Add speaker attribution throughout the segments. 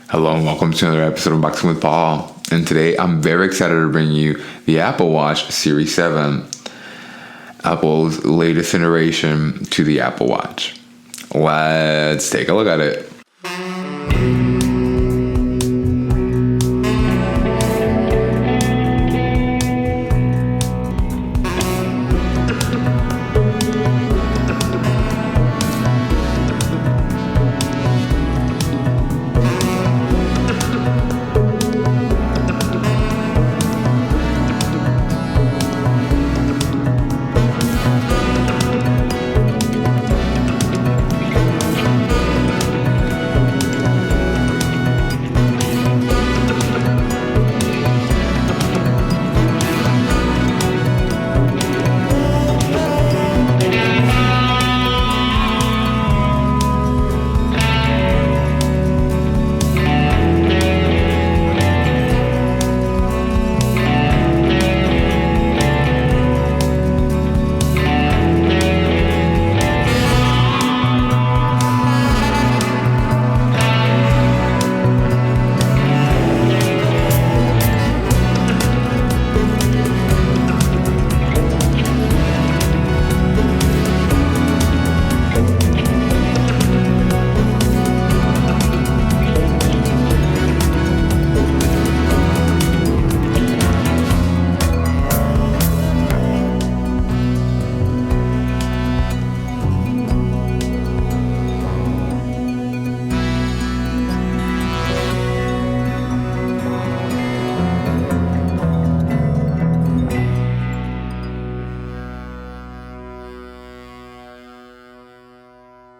Speaker 1: Hello and welcome to another episode of Boxing with Paul. And today I'm very excited to bring you the Apple Watch Series 7, Apple's latest iteration to the Apple Watch. Let's take a look at it.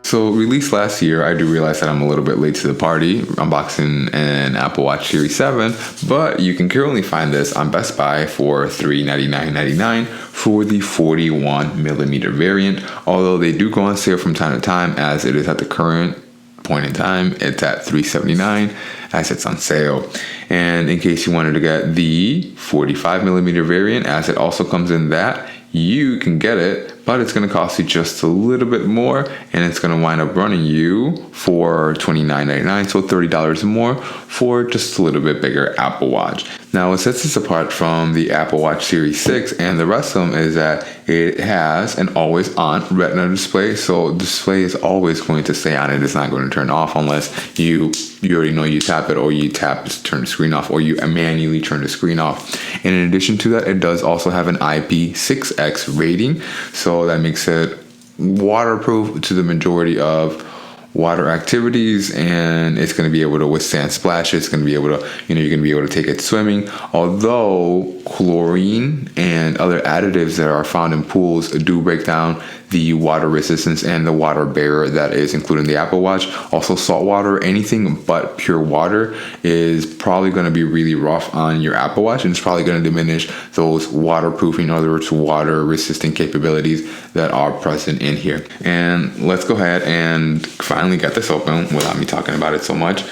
Speaker 1: So released last year, I do realize that I'm a little bit late to the party unboxing an Apple Watch Series 7, but you can currently find this on Best Buy for $399.99 for the 41mm variant, although they do go on sale from time to time, as it is at the current point in time, it's at $379 as it's on sale. And in case you wanted to get the 45mm variant, as it also comes in that, you can get it, but it's going to cost you just a little bit more, and it's going to wind up running you for $29.99, so $30 more for just a little bit bigger Apple Watch. Now, what sets this apart from the Apple Watch Series 6 and the rest of them is that it has an always-on Retina display, so the display is always going to stay on. It is not going to turn off unless you already know you tap it, or you tap to turn the screen off, or you manually turn the screen off. And in addition to that, it does also have an IP6X rating, so that makes it waterproof to the majority of water activities, and it's going to be able to withstand splashes. It's going to be able to, you're going to be able to take it swimming. Although chlorine and other additives that are found in pools do break down the water resistance and the water barrier that is included in the Apple Watch. Also, salt water, anything but pure water, is probably going to be really rough on your Apple Watch, and it's probably going to diminish those waterproofing, in other words, water resistant capabilities that are present in here. And let's go ahead and finally get this open without me talking about it so much.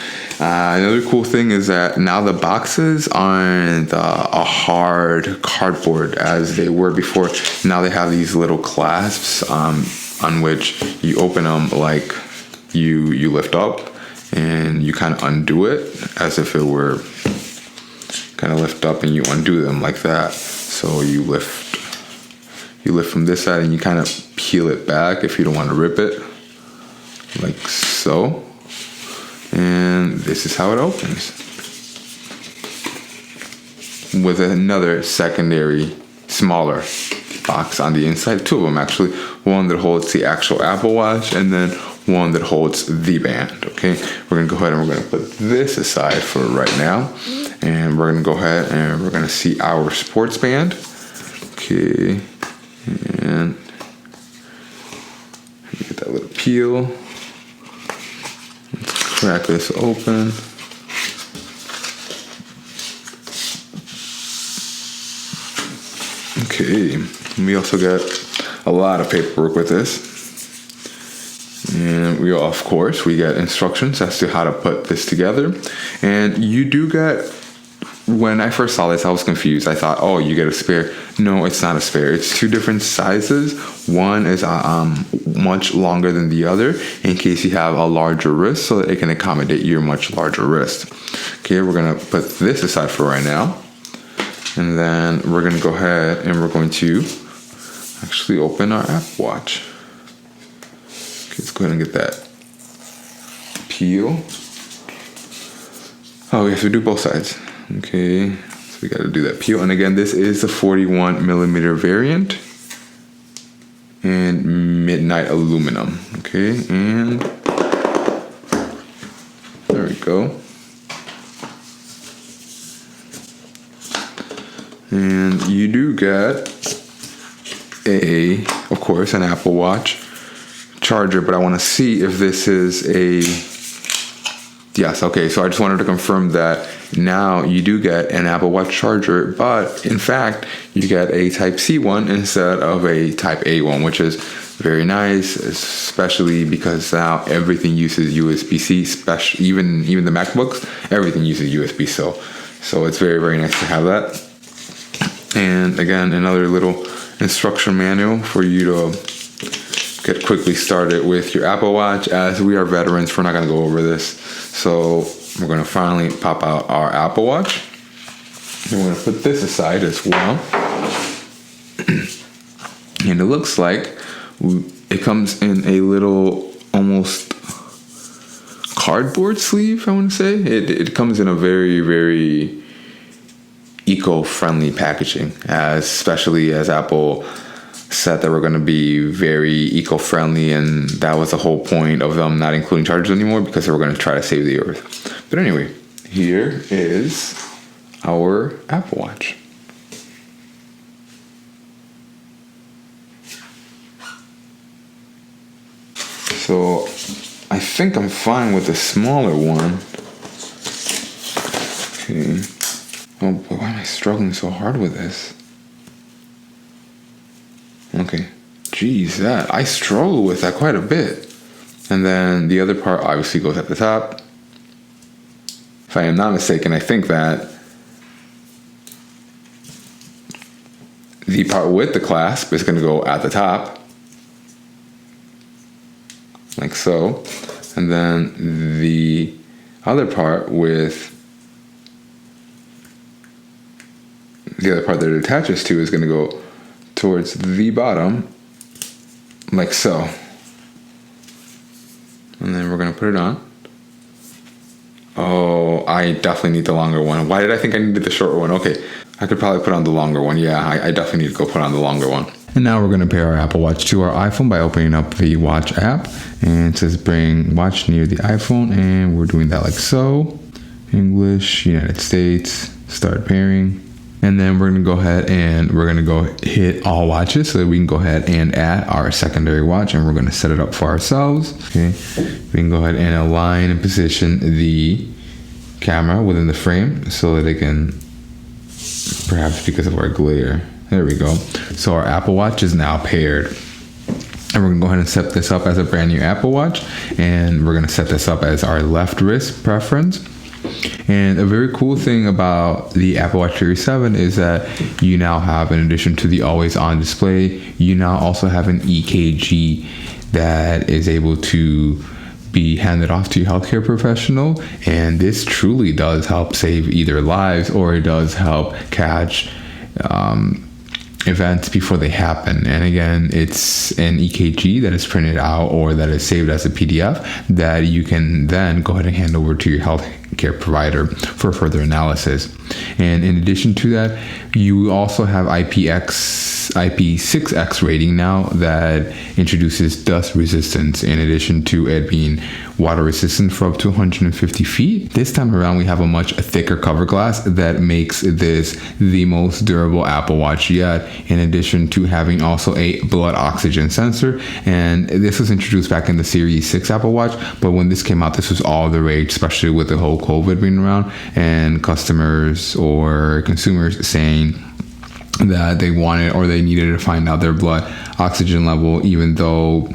Speaker 1: Another cool thing is that now the boxes aren't a hard cardboard as they were before. Now they have these little clasps on which you open them, like you lift up and you kind of undo it as if it were kind of lift up, and you undo them like that. So you lift from this side and you kind of peel it back if you don't want to rip it, like so. And this is how it opens, with another secondary smaller box on the inside. Two of them actually, one that holds the actual Apple Watch and then one that holds the band. Okay, we're gonna go ahead and we're gonna put this aside for right now, and we're gonna go ahead and we're gonna see our sports band. Okay, and get that little peel. Crack this open. Okay, we also got a lot of paperwork with this. And we, of course, we get instructions as to how to put this together. And you do get when I first saw this, I was confused. I thought, oh, you get a spare. No, it's not a spare. It's two different sizes. One is much longer than the other in case you have a larger wrist, so that it can accommodate your much larger wrist. Okay, we're going to put this aside for right now. And then we're going to go ahead and we're going to actually open our Apple Watch. Okay, let's go ahead and get that peel. Oh, we have to do both sides. Okay, so we got to do that peel. And again, this is the 41 millimeter variant and midnight aluminum. Okay, and there we go. And you do get of course, an Apple Watch charger, but I want to see if this is yes, okay, so I just wanted to confirm that now you do get an Apple Watch charger, but in fact, you get a Type-C one instead of a Type-A one, which is very nice, especially because now everything uses USB-C, even the MacBooks, everything uses USB, so it's very, very nice to have that. And again, another little instruction manual for you to get quickly started with your Apple Watch. As we are veterans, we're not going to go over this. So we're going to finally pop out our Apple Watch. And we're going to put this aside as well. And it looks like it comes in a little almost cardboard sleeve, I want to say. It comes in a very, very eco-friendly packaging, especially as Apple said that we're going to be very eco-friendly, and that was the whole point of them not including chargers anymore, because they were going to try to save the earth. But anyway, here is our Apple Watch. So I think I'm fine with the smaller one. Okay. Oh boy, why am I struggling so hard with this? Okay. Geez, I struggle with that quite a bit. And then the other part obviously goes at the top. If I am not mistaken, I think that the part with the clasp is going to go at the top. Like so. And then the other part the other part that it attaches to is going to go towards the bottom, like so. And then we're going to put it on. Oh, I definitely need the longer one. Why did I think I needed the shorter one? Okay, I could probably put on the longer one. Yeah, I definitely need to go put on the longer one. And now we're going to pair our Apple Watch to our iPhone by opening up the Watch app. And it says bring watch near the iPhone, and we're doing that like so. English, United States, start pairing. And then we're going to go ahead and we're going to go hit all watches so that we can go ahead and add our secondary watch, and we're going to set it up for ourselves. Okay, we can go ahead and align and position the camera within the frame so that it can, perhaps because of our glare. There we go. So our Apple Watch is now paired. And we're going to go ahead and set this up as a brand new Apple Watch. And we're going to set this up as our left wrist preference. And a very cool thing about the Apple Watch Series 7 is that you now have, in addition to the always on display, you now also have an EKG that is able to be handed off to your healthcare professional. And this truly does help save either lives, or it does help catch events before they happen. And again, it's an EKG that is printed out or that is saved as a PDF that you can then go ahead and hand over to your healthcare provider for further analysis. And in addition to that, you also have IP6X rating now that introduces dust resistance, in addition to it being water resistant for up to 150 feet. This time around, we have a much thicker cover glass that makes this the most durable Apple Watch yet, in addition to having also a blood oxygen sensor. And this was introduced back in the Series 6 Apple Watch, but when this came out, this was all the rage, especially with the whole COVID being around and customers or consumers saying that they wanted or they needed to find out their blood oxygen level, even though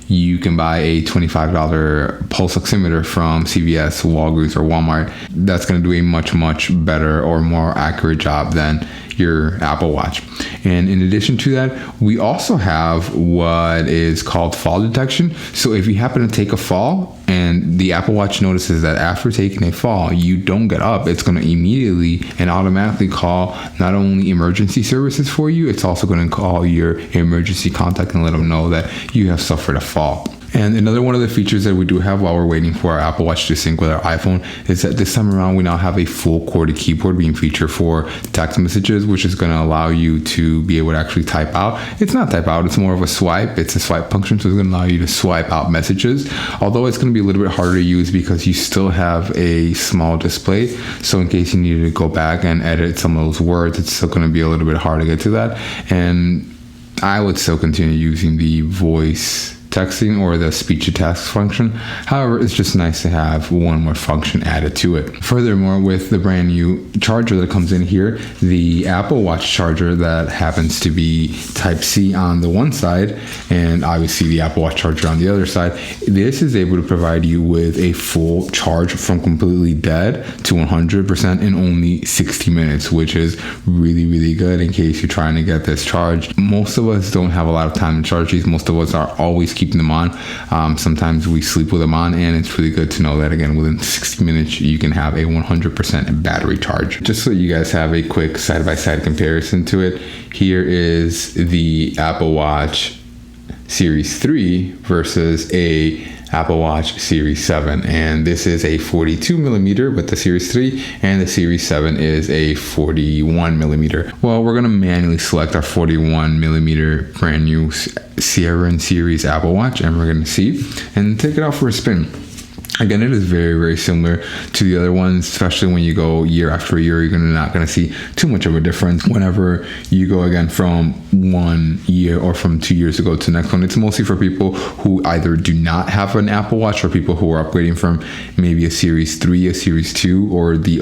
Speaker 1: you can buy a $25 pulse oximeter from CVS, Walgreens, or Walmart. That's going to do a much better or more accurate job than your Apple Watch. And in addition to that, we also have what is called fall detection. So if you happen to take a fall and the Apple Watch notices that after taking a fall, you don't get up, it's going to immediately and automatically call not only emergency services for you, it's also going to call your emergency contact and let them know that you have suffered a fall. And another one of the features that we do have while we're waiting for our Apple Watch to sync with our iPhone is that this time around we now have a full QWERTY keyboard being featured for text messages, which is going to allow you to be able to actually type out. It's not type out, it's more of a swipe. It's a swipe function, so it's going to allow you to swipe out messages. Although it's going to be a little bit harder to use because you still have a small display. So in case you needed to go back and edit some of those words, it's still going to be a little bit hard to get to that. And I would still continue using the voice texting or the speech to text function. However, it's just nice to have one more function added to it. Furthermore, with the brand new charger that comes in here, the Apple Watch charger that happens to be Type-C on the one side and obviously the Apple Watch charger on the other side, this is able to provide you with a full charge from completely dead to 100% in only 60 minutes, which is really good in case you're trying to get this charged. Most of us don't have a lot of time to charge these. Most of us are always keeping them on. Sometimes we sleep with them on, and it's really good to know that again within 60 minutes you can have a 100% battery charge. Just so you guys have a quick side-by-side comparison to it, here is the Apple Watch Series 3 versus a Apple Watch Series 7, and this is a 42 millimeter with the Series 3, and the Series 7 is a 41 millimeter. Well, we're gonna manually select our 41 millimeter brand new Sierra Series Apple Watch, and we're gonna see and take it out for a spin. Again, it is very similar to the other ones, especially when you go year after year. You're not going to see too much of a difference whenever you go again from 1 year or from 2 years ago to the next one. It's mostly for people who either do not have an Apple Watch or people who are upgrading from maybe a Series 3, a Series 2, or the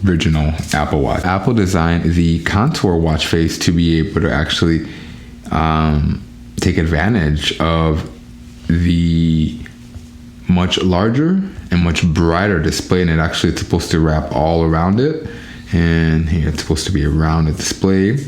Speaker 1: original Apple Watch. Apple designed the contour watch face to be able to actually take advantage of the much larger and much brighter display, and it actually is supposed to wrap all around it, and here it's supposed to be a rounded display.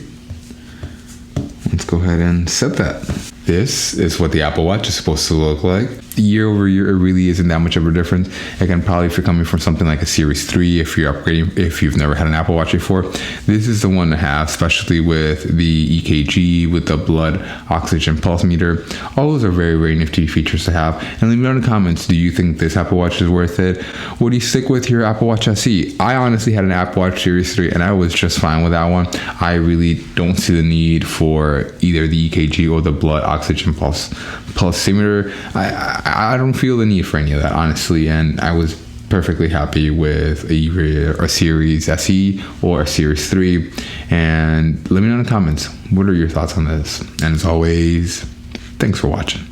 Speaker 1: Let's go ahead and set that. This is what the Apple Watch is supposed to look like. Year over year, it really isn't that much of a difference. Again, probably if you're coming from something like a Series 3, if you're upgrading, if you've never had an Apple Watch before, this is the one to have, especially with the EKG, with the blood oxygen pulse meter. All those are very nifty features to have. And leave me down in the comments, do you think this Apple Watch is worth it? Would you stick with your Apple Watch SE? I honestly had an Apple Watch Series 3 and I was just fine with that one. I really don't see the need for either the EKG or the blood oxygen pulsimeter. I don't feel the need for any of that, honestly, and I was perfectly happy with either a Series SE or a Series 3. And let me know in the comments, what are your thoughts on this? And as always, thanks for watching.